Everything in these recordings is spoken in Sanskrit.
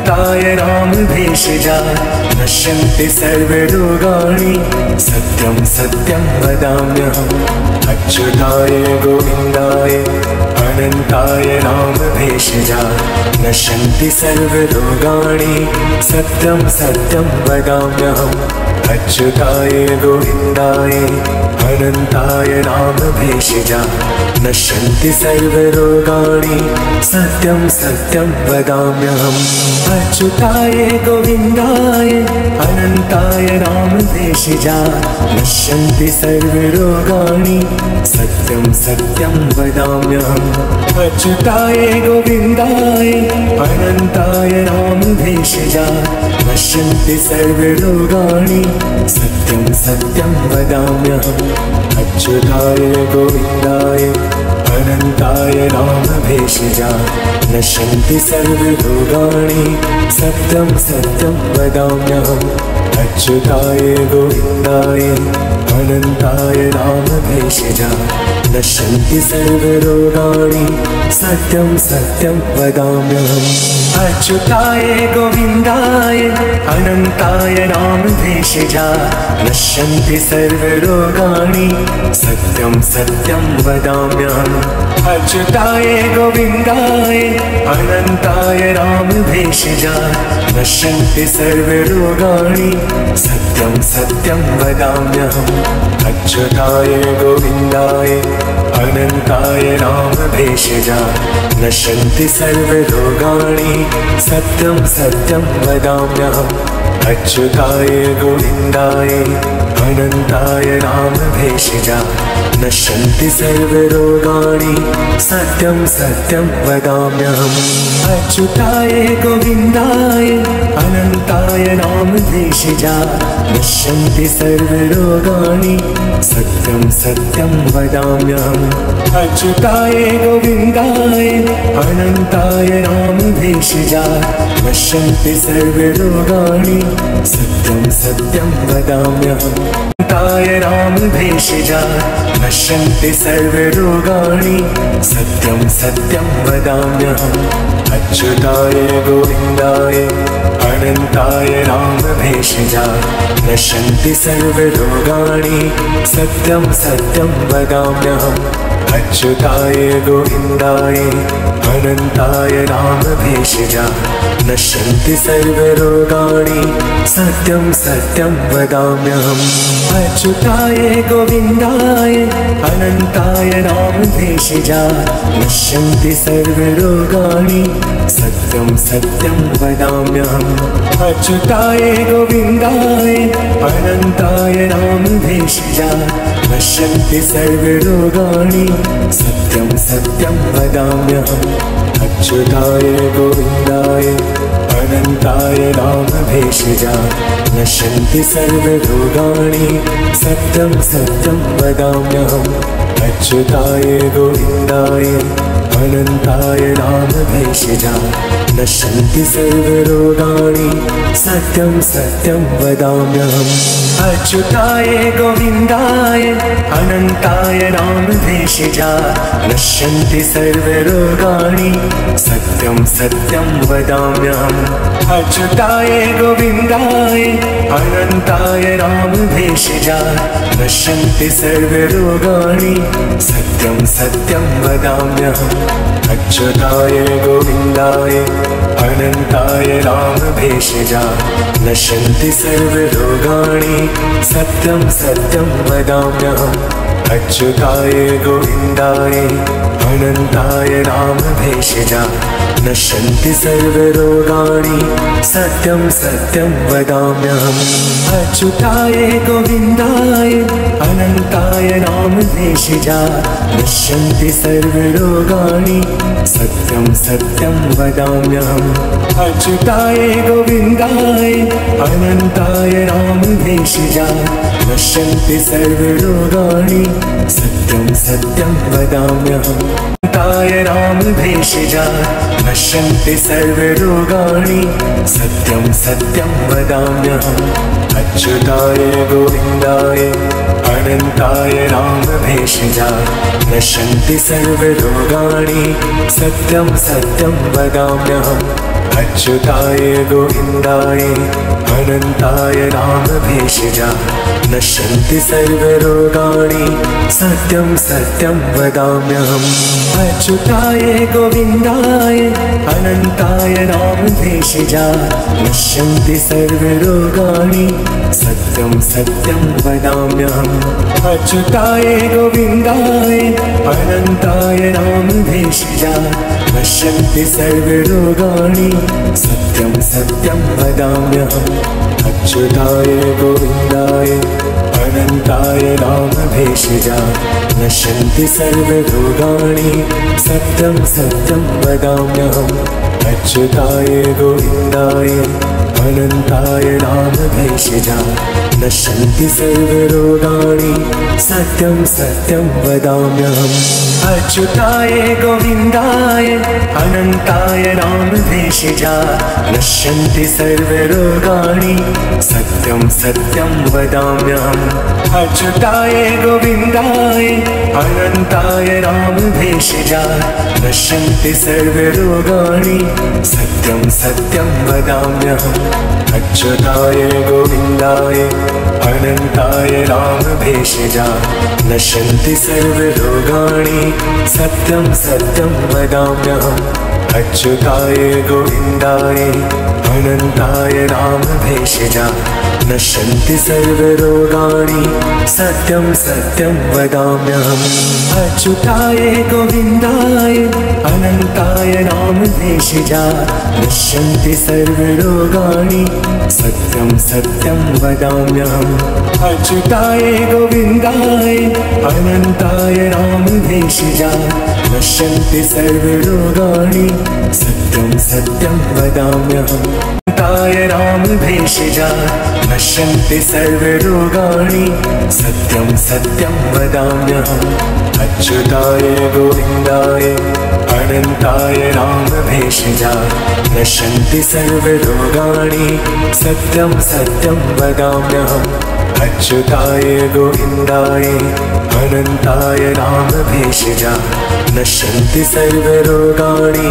अनन्ताय रामभेषजा नश्यन्ति सर्वरोगाणि सत्यं सत्यं वदाम्यहम्। अच्युताय गोविन्दाय अनन्ताय रामभेषजा नश्यन्ति सर्वरोगाणि सत्यं सत्यं वदाम्यहम्। अच्युताय गोविन्दाय अनन्ताय रामभेषजा नश्यन्ति सर्वरोगाणि सत्यं सत्यं वदाम्यहम्। अच्युताय गोविन्दाय अनन्ताय रामभेषजा नश्यन्ति सर्वरोगाणि सत्यं सत्यं वदाम्यहम्। अच्युताय गोविन्दाय अनन्ताय रामभेषजा नश्यन्ति सर्वरोगाणि सत्यं सत्यं वदाम्यहम्। अच्युताय गोविन्दाय अनन्ताय रामभेषजा नश्यन्ति सर्वरोगाणि सत्यं सत्यं वदाम्यहम्। अच्युताय गोविन्दाय अनन्ताय रामभेषजा नश्यन्ति सर्वरोगाणि सत्यं सत्यं वदाम्यहम्। अच्युताय गोविन्दाय अनन्ताय रामभेषजा नश्यन्ति सर्वरोगाणि सत्यं सत्यं वदाम्यहम्। अच्युताय गोविन्दाय अनन्ताय रामभेषजा नश्यन्ति सर्वरोगाणि सत्यं सत्यं वदाम्यहम्। अच्युताय गोविन्दाय अनन्ताय रामभेषजा नश्यन्ति सर्वरोगाणि सत्यं सत्यं वदाम्यहम्। अच्युताय गोविन्दाय अनन्ताय रामभेषजा नश्यन्ति सर्वरोगाणि सत्यं सत्यं वदाम्यहम्। अच्युताय गोविन्दाय अनन्ताय रामभेषजा नश्यन्ति सर्वरोगाणि सत्यं सत्यं वदाम्यहम्। अच्युताय गोविन्दाय अनन्ताय रामभेषजा नश्यन्ति सर्वरोगाणि सत्यं सत्यं वदाम्यहम्। अनन्ताय रामभेषजा नश्यन्ति सर्वरोगाणि सत्यं सत्यं वदाम्यहम्। अच्युताय गोविन्दाय अनन्ताय रामभेषजा नश्यन्ति सर्वरोगाणि सत्यं सत्यं वदाम्यहम्। अच्युताय गोविन्दाय अनन्ताय रामभेषजा नश्यन्ति सर्वरोगाणि सत्यं सत्यं वदाम्यहम्। अच्युताय गोविन्दाय अनन्ताय रामभेषजा नश्यन्ति सर्वरोगाणि सत्यं सत्यं वदाम्यहम्। अच्युताय गोविन्दाय अनन्ताय रामभेषजा नश्यन्ति सर्वरोगाणि सत्यं सत्यं वदाम्यहम्। अच्युताय गोविन्दाय अनन्ताय रामभेषजा नश्यन्ति सर्वरोगाणि सत्यं सत्यं वदाम्यहम्। अच्युताय गोविन्दाय अनन्ताय रामभेषजा नश्यन्ति सर्वरोगाणि सत्यं सत्यं वदाम्यहम्। अच्युताय गोविन्दाय अनन्ताय रामभेषजा नश्यन्ति सर्वरोगाणि सत्यं सत्यं वदाम्यहम्। अच्युताय गोविन्दाय अनन्ताय रामभेषजा नश्यन्ति सर्वरोगाणि सत्यं सत्यं वदाम्यहम्। अच्युताय गोविन्दाय अनन्ताय रामभेषजा नश्यन्ति सर्वरोगाणि सत्यं सत्यं वदाम्यहम्। अच्युताय गोविन्दाय अनन्ताय रामभेषजा नश्यन्ति सर्वरोगाणि सत्यं सत्यं वदाम्यहम्। अच्युताय गोविन्दाय अनन्ताय रामभेषजा नश्यन्ति सर्वरोगाणि सत्यं सत्यं वदाम्यहम्। अच्युताय गोविन्दाय अनन्ताय रामभेषजा नश्यन्ति सर्वरोगाणि सत्यं सत्यं वदाम्यहम्। अनन्ताय रामभेषजा नश्यन्ति सर्वरोगाणि सत्यं सत्यं वदाम्यहम्। अच्युताय गोविन्दाय अनन्ताय रामभेषजा नश्यन्ति सर्वरोगाणि सत्यं सत्यं वदाम्यहम्। अच्युताय गोविन्दाय अनन्ताय नामभेषजा नश्यन्ति सर्वरोगाणि सत्यं सत्यं वदाम्यहम् अच्युताय गोविन्दाय अनन्ताय नामभेषजा नश्यन्ति सर्वरोगाणि सत्यं सत्यं वदाम्यहम् अच्युताय गोविन्दाय अनन्ताय नामभेषजा नश्यन्ति सर्वरोगाणि सत्यं सत्यं वदाम्यहम् अच्युताय गोविन्दाय अनन्ताय नामभेषजा नश्यन्ति सर्वरोगाणि सत्यं सत्यं वदाम्यहम् अच्युताय गोविन्दाय अनन्ताय नामभेषजा नश्यन्ति सर्वरोगाणि सत्यं सत्यं वदाम्यहम् अच्युताय गोविन्दाय अनन्ताय नामभेषजा नश्यन्ति सर्वरोगाणि सत्यं सत्यं वदाम्यहम् अच्युताय गोविन्दाय अनन्ताय नामभेषजा नश्यन्ति सर्वरोगाणि सत्यं सत्यं वदाम्यहम् अच्युताय गोविन्दाय अनन्ताय नामभेषजा नश्यन्ति सर्वरोगाणि सत्यं सत्यं वदाम्यहम् अच्युताय गोविन्दाय अनन्ताय नामभेषजा नश्यन्ति सर्वरोगाणि सत्यं सत्यं वदाम्यहम् अच्युताय गोविन्दाय अनन्ताय नामभेषजा नश्यन्ति सर्वरोगाणि सत्यं सत्यं वदाम्यहम् अच्युताय गोविन्दाय अनन्ताय नामभेषजा नश्यन्ति सर्वरोगाणि सत्यं सत्यं वदाम्यहम् अनन्ताय नामभेषजा नश्यन्ति सर्वरोगाणि सत्यं सत्यं वदाम्यहम् अच्युताय गोविन्दाय अनन्ताय नामभेषजा नश्यन्ति सर्वरोगाणि सत्यं सत्यं वदाम्यहम् अच्युताय गोविन्दाय अनन्ताय नामभेषजा नश्यन्ति सर्वरोगाणि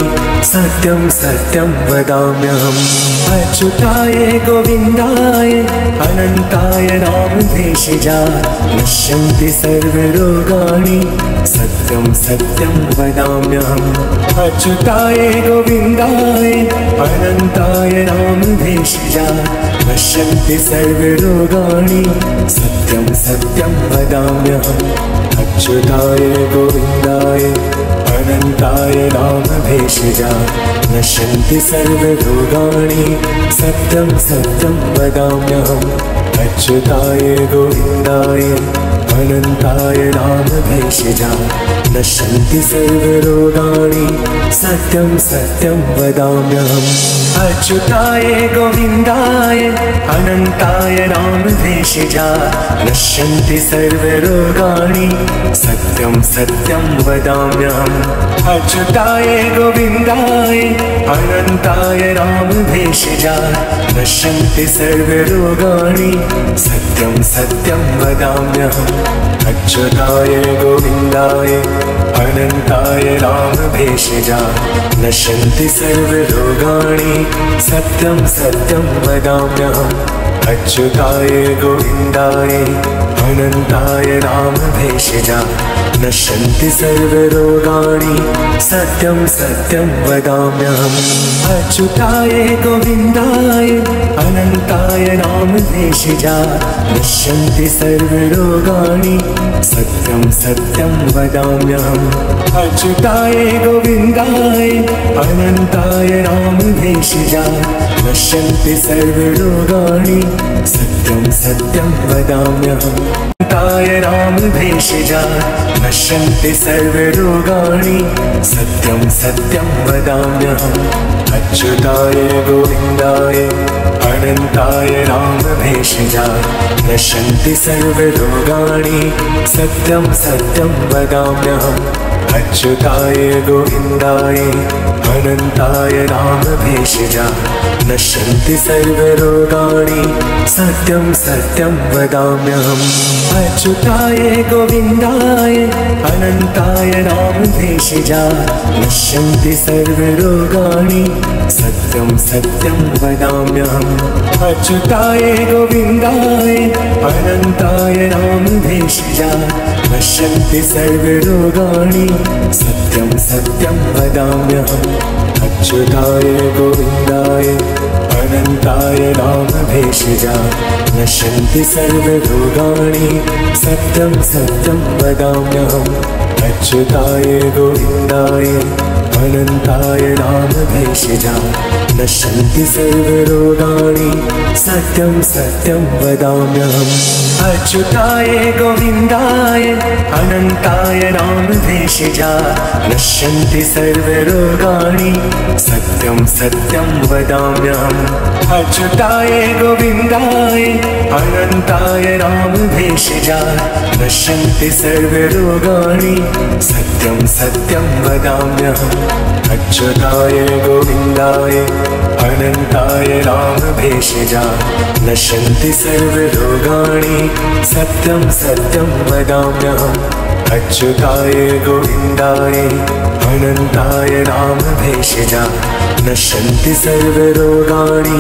सत्यं सत्यं वदाम्यहम् अच्युताय गोविन्दाय अनन्ताय नामभेषजा नश्यन्ति सर्वरोगाणि सत्यं सत्यं वदाम्यहम् अच्युताय गोविन्दाय अनन्ताय नामभेषजा नश्यन्ति सर्वरोगाणि सत्यं सत्यं वदाम्यहम् अच्युताय गोविन्दाय अनन्ताय नामभेषजा नश्यन्ति सर्वरोगाणि सत्यं सत्यं वदाम्यहम् अच्युताय गोविन्दाय अनन्ताय नामभेषजा नश्यन्ति सर्वरोगाणि सत्यं सत्यं वदाम्यहम् अच्युताय गोविन्दाय अनन्ताय नामभेषजा नश्यन्ति सर्वरोगाणि सत्यं सत्यं वदाम्यहम् अच्युताय गोविन्दाय अनन्ताय नामभेषजा नश्यन्ति सर्वरोगाणि सत्यं सत्यं वदाम्यहम् अच्युताय गोविन्दाय अनन्ताय नामभेषजा नश्यन्ति सर्वरोगाणि सत्यं सत्यं वदाम्यहम् अच्युताय गोविन्दाय अनन्ताय नामभेषजा नश्यन्ति सर्वरोगाणि सत्यं सत्यं वदाम्यहम् अच्युताय गोविन्दाय अनन्ताय नामभेषजा नश्यन्ति सर्वरोगाणि सत्यं सत्यं वदाम्यहम् अच्युताय गोविन्दाय अनन्ताय नामभेषजा नश्यन्ति सर्वरोगाणि सत्यं सत्यं वदाम्यहम् अनन्ताय नामभेषजा नश्यन्ति सर्वरोगाणि सत्यं सत्यं वदाम्यहम् अच्युताय गोविन्दाय अनन्ताय नामभेषजा नश्यन्ति सर्वरोगाणि सत्यं सत्यं वदाम्यहम् अच्युताय गोविन्दाय अनन्ताय नामभेषजा नश्यन्ति सर्वरोगाणि सत्यं सत्यं वदाम्यहम्। अच्युताय गोविन्दाय अनन्ताय नामभेषजा नश्यन्ति सर्वरोगाणि सत्यं सत्यं वदाम्यहम्। अच्युताय गोविन्दाय अनन्ताय नामभेषजा नश्यन्ति सर्वरोगाणि सत्यं सत्यं वदाम्यहम्। अच्युताय गोविन्दाय अनन्ताय नामभेषजा नश्यन्ति सर्वरोगाणि सत्यं सत्यं वदाम्यहम्। अच्युताय गोविन्दाय अनन्ताय नामभेषजा नश्यन्ति सर्वरोगाणि सत्यं सत्यं वदाम्यहम्। अच्युताय गोविन्दाय अनन्ताय नामभेषजा नश्यन्ति सर्वरोगाणि सत्यं सत्यं वदाम्यहम्। अच्युताय गोविन्दाय अनन्ताय नामभेषजा नश्यन्ति सर्वरोगाणि सत्यं सत्यं वदाम्यहम्। अच्युताय गोविन्दाय अनन्ताय नामभेषजा नश्यन्ति सर्वरोगाणि सत्यं सत्यं वदाम्यहम्। अच्युताय गोविन्दाय अनन्ताय नामभेषजा नश्यन्ति सर्वरोगाणि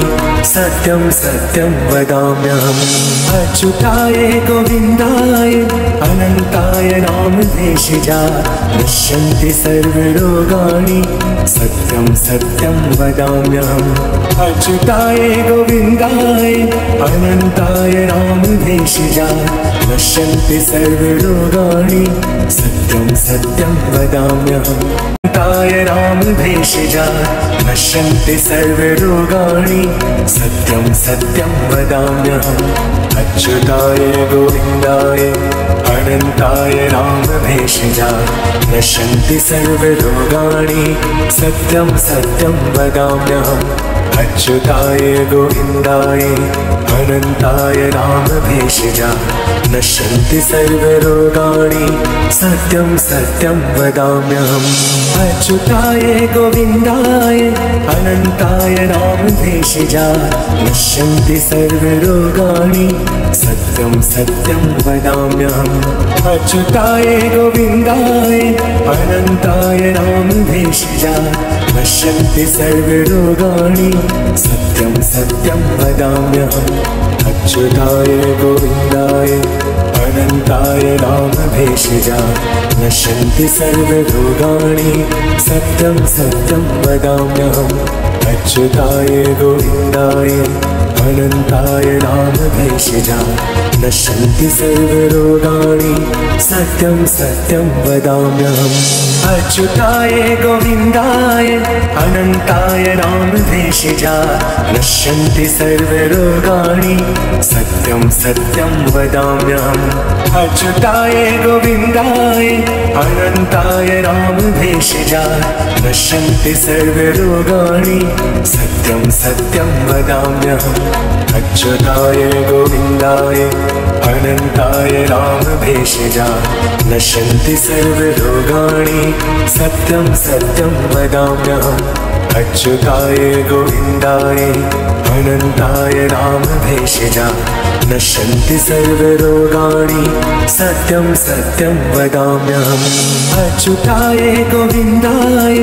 सत्यं सत्यं वदाम्यहम्। अच्युताय गोविन्दाय अनन्ताय नामभेषजा नश्यन्ति सर्वरोगाणि सत्यं सत्यं वदाम्यहम्। अच्युताय गोविन्दाय अनन्ताय नामभेषजा नश्यन्ति सर्वरोगाणि सत्यं सत्यं वदाम्यहम्। अनन्ताय नामभेषजा नश्यन्ति सर्वरोगाणि सत्यं सत्यं वदाम्यहम्। अच्युताय गोविन्दाय अनन्ताय नामभेषजा नश्यन्ति सर्वरोगाणि सत्यं सत्यं वदाम्यहम्। अच्युताय गोविन्दाय अनन्ताय नामभेषजा नश्यन्ति सर्वरोगाणि सत्यं सत्यं वदाम्यहम्। अच्युताय गोविन्दाय अनन्ताय नामभेषजा नश्यन्ति सर्वरोगाणि सत्यं सत्यं वदाम्यहम्। अच्युताय गोविन्दाय अनन्ताय नामभेषजा नश्यन्ति सर्वरोगाणि सत्यं सत्यं वदाम्यहम्। अच्युताय गोविन्दाय अनन्ताय नामभेषजा नश्यन्ति सर्वरोगाणि सत्यं सत्यं वदाम्यहम्। अच्युताय गोविन्दाय अनन्ताय नामभेषजा नश्यन्ति सर्वरोगाणि सत्यं सत्यं वदाम्यहम्। अच्युताय गोविन्दाय अनन्ताय नामभेषजा नश्यन्ति सर्वरोगाणि सत्यं सत्यं वदाम्यहम्। अच्युताय गोविन्दाय अनन्ताय नामभेषजा नश्यन्ति सर्वरोगाणि सत्यं सत्यं वदाम्यहम्। अच्युताय गोविन्दाय अनन्ताय नामभेषजा नश्यन्ति सर्वरोगाणि सत्यं सत्यं वदाम्यहम्। अच्युताय गोविन्दाय अनन्ताय नामभेषजा नश्यन्ति सर्वरोगाणि सत्यं सत्यं वदाम्यहम्। अच्युताय गोविन्दाय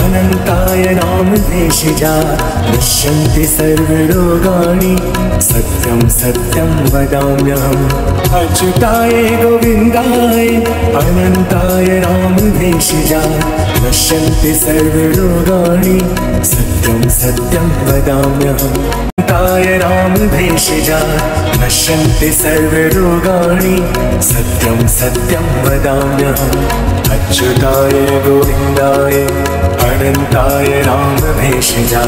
अनन्ताय नामभेषजा नश्यन्ति सर्वरोगाणि सत्यं सत्यं वदाम्यहम्। अच्युताय गोविन्दाय अनन्ताय नामभेषजा नश्यन्ति सर्वरोगाणि सत्यं सत्यं वदाम्यहम्। अनन्ताय नामभेषजा नश्यन्ति सर्वरोगाणि सत्यं सत्यं वदाम्यहम्। अच्युताय गोविन्दाय अनन्ताय नामभेषजा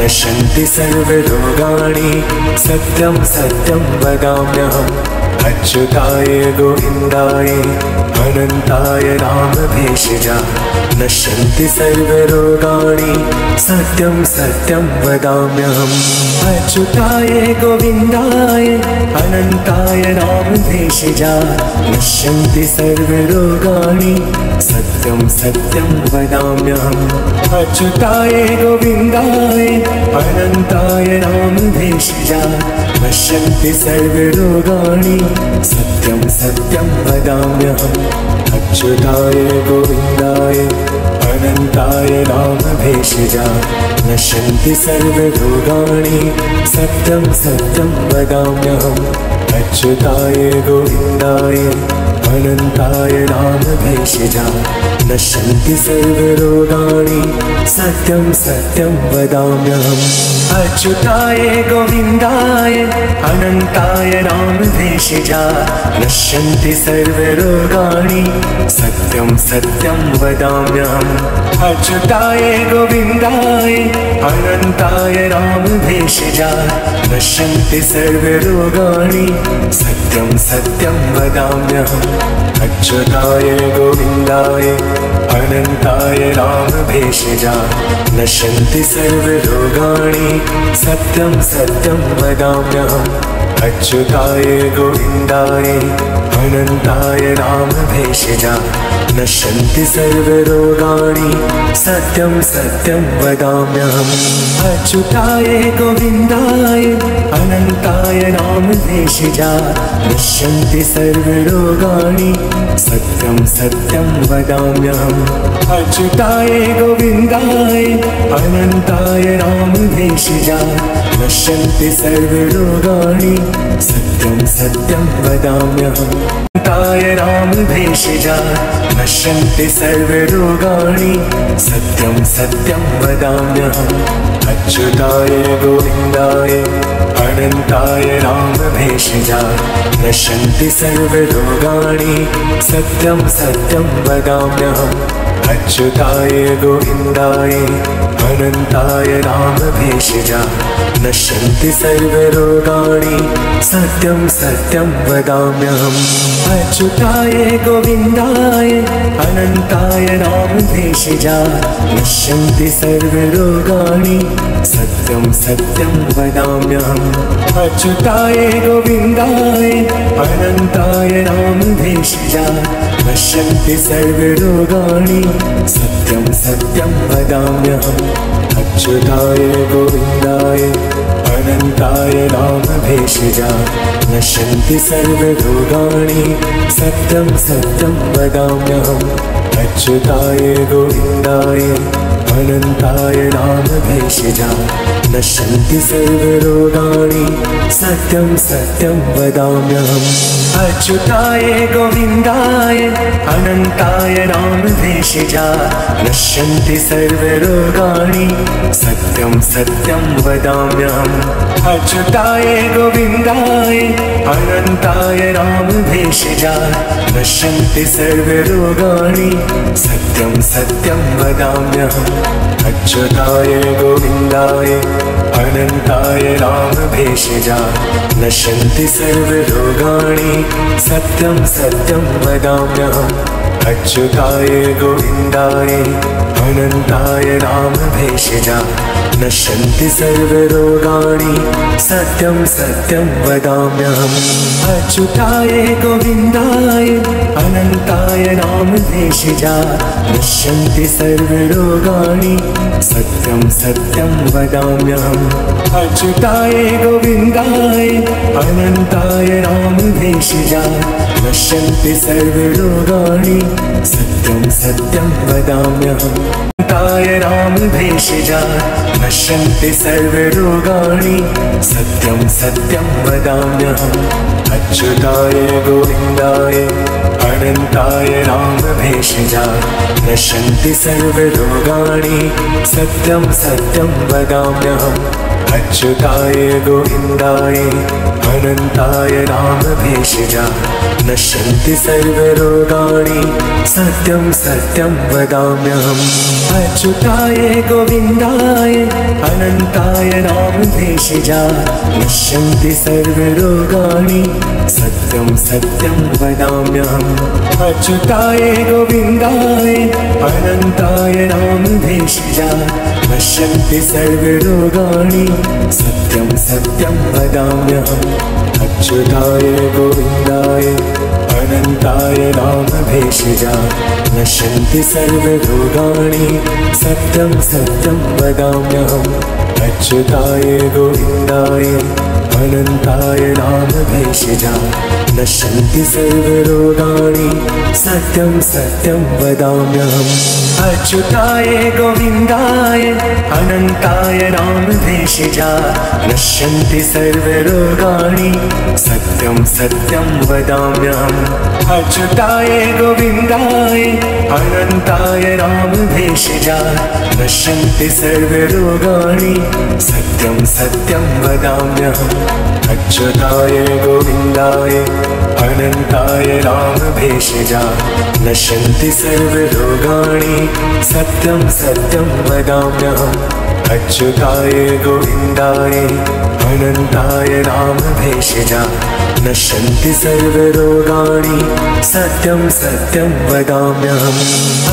नश्यन्ति सर्वरोगाणि सत्यं सत्यं वदाम्यहम्। अच्युताय गोविन्दाय अनन्ताय नामभेषजा नश्यन्ति सर्वरोगाणि सत्यं सत्यं वदाम्यहम्। अच्युताय गोविन्दाय अनन्ताय नामभेषजा नश्यन्ति सर्वरोगाणि सत्यं सत्यं वदाम्यहम्। अच्युताय गोविन्दाय अनन्ताय नामभेषजा नश्यन्ति सर्वरोगाणि सत्यं सत्यं वदाम्यहम्। अच्युताय गोविन्दाय अनन्ताय नामभेषजा नश्यन्ति सर्वरोगाणि सत्यं सत्यं वदाम्यहम्। अच्युताय गोविन्दाय अनन्ताय नामभेषजा नश्यन्ति सर्वरोगाणि सत्यं सत्यं वदाम्यहम्। अच्युताय गोविन्दाय अनन्ताय नामभेषजा नश्यन्ति सर्वरोगाणि सत्यं सत्यं वदाम्यहम्। अच्युताय गोविन्दाय अनन्ताय नामभेषजा नश्यन्ति सर्वरोगाणि सत्यं सत्यं वदाम्यहम्। अच्युताय गोविन्दाय अनन्ताय नामभेषजा नश्यन्ति सर्वरोगाणि सत्यं सत्यं वदाम्यहम्। अच्युताय गोविन्दाय अनन्ताय नामभेषजा नश्यन्ति सर्वरोगाणि सत्यं सत्यं वदाम्यहम्। अच्युताय गोविन्दाय अनन्ताय नामभेषजा नश्यन्ति सर्वरोगाणि सत्यं सत्यं वदाम्यहम्। अच्युताय गोविन्दाय अनन्ताय नामभेषजा नश्यन्ति सर्वरोगाणि सत्यं सत्यं वदाम्यहम्। अनन्ताय नामभेषजा नश्यन्ति सर्वरोगाणि सत्यं सत्यं वदाम्यहम्। अच्युताय गोविन्दाय अनन्ताय नामभेषजा नश्यन्ति सर्वरोगाणि सत्यं सत्यं वदाम्यहम्। अच्युताय गोविन्दाय अनन्ताय नामभेषजा नश्यन्ति सर्वरोगाणि सत्यं सत्यं वदाम्यहम्। अच्युताय गोविन्दाय अनन्ताय नामभेषजा नश्यन्ति सर्वरोगाणि सत्यं सत्यं वदाम्यहम्। अच्युताय गोविन्दाय अनन्ताय नामभेषजा नश्यन्ति सर्वरोगाणि सत्यं सत्यं वदाम्यहम्। अच्युताय गोविन्दाय अनन्ताय नामभेषजा नश्यन्ति सर्वरोगाणि सत्यं सत्यं वदाम्यहम्। अच्युताय गोविन्दाय अनन्ताय नामभेषजा नश्यन्ति सर्वरोगाणि सत्यं सत्यं वदाम्यहम्। अच्युताय गोविन्दाय अनन्ताय नामभेषजा नश्यन्ति सर्वरोगाणि सत्यं सत्यं वदाम्यहम्। अच्युताय गोविन्दाय अनन्ताय नामभेषजा नश्यन्ति सर्वरोगाणि सत्यं सत्यं वदाम्यहम्। अच्युताय गोविन्दाय अनन्ताय नामभेषजा नश्यन्ति सर्वरोगाणि सत्यं सत्यं वदाम्यहम्। अच्युताय गोविन्दाय अनन्ताय नामभेषजा नश्यन्ति सर्वरोगाणि सत्यं सत्यं वदाम्यहम्। अच्युताय गोविन्दाय अनन्ताय नामभेषजा नश्यन्ति सर्वरोगाणि सत्यं सत्यं वदाम्यहम्। अच्युताय गोविन्दाय अनन्ताय नामभेषजा नश्यन्ति सर्वरोगाणि सत्यं सत्यं वदाम्यहम्। अनन्ताय नामभेषजा नश्यन्ति सर्वरोगाणि सत्यं सत्यं वदाम्यहम्। अच्युताय गोविन्दाय अनन्ताय नामभेषजा नश्यन्ति सर्वरोगाणि सत्यं सत्यं वदाम्यहम्। अच्युताय गोविन्दाय अनन्ताय नामभेषजा नश्यन्ति सर्वरोगाणि सत्यं सत्यं वदाम्यहम्। अच्युताय गोविन्दाय अनन्ताय नामभेषजा नश्यन्ति सर्वरोगाणि सत्यं सत्यं वदाम्यहम्। अच्युताय गोविन्दाय अनन्ताय नामभेषजा नश्यन्ति सर्वरोगाणि सत्यं सत्यं वदाम्यहम्। अच्युताय गोविन्दाय अनन्ताय नामभेषजा नश्यन्ति सर्वरोगाणि सत्यं सत्यं वदाम्यहम्। अच्युताय गोविन्दाय अनन्ताय नामभेषजा नश्यन्ति सर्वरोगाणि सत्यं सत्यं वदाम्यहम्। अच्युताय गोविन्दाय अनन्ताय नामभेषजा नश्यन्ति सर्वरोगाणि सत्यं सत्यं वदाम्यहम्। अच्युताय गोविन्दाय अनन्ताय नामभेषजा नश्यन्ति सर्वरोगाणि सत्यं सत्यं वदाम्यहम्। अच्युताय गोविन्दाय अनन्ताय नामभेषजा नश्यन्ति सर्वरोगाणि सत्यं सत्यं वदाम्यहम्। अच्युताय गोविन्दाय अनन्ताय नामभेषजा नश्यन्ति सर्वरोगाणि सत्यं सत्यं वदाम्यहम्।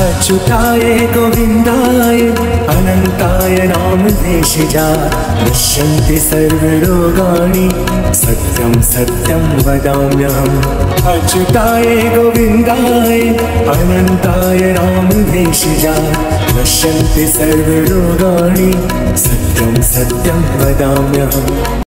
अच्युताय गोविन्दाय अनन्ताय नामभेषजा नश्यन्ति सर्वरोगाणि सत्यं सत्यं वदाम्यहम्। अच्युताय गोविन्दाय अनन्ताय नामभेषजा नश्यन्ति सर्वरोगाणि सत्यं सत्यं वदाम्यहम्।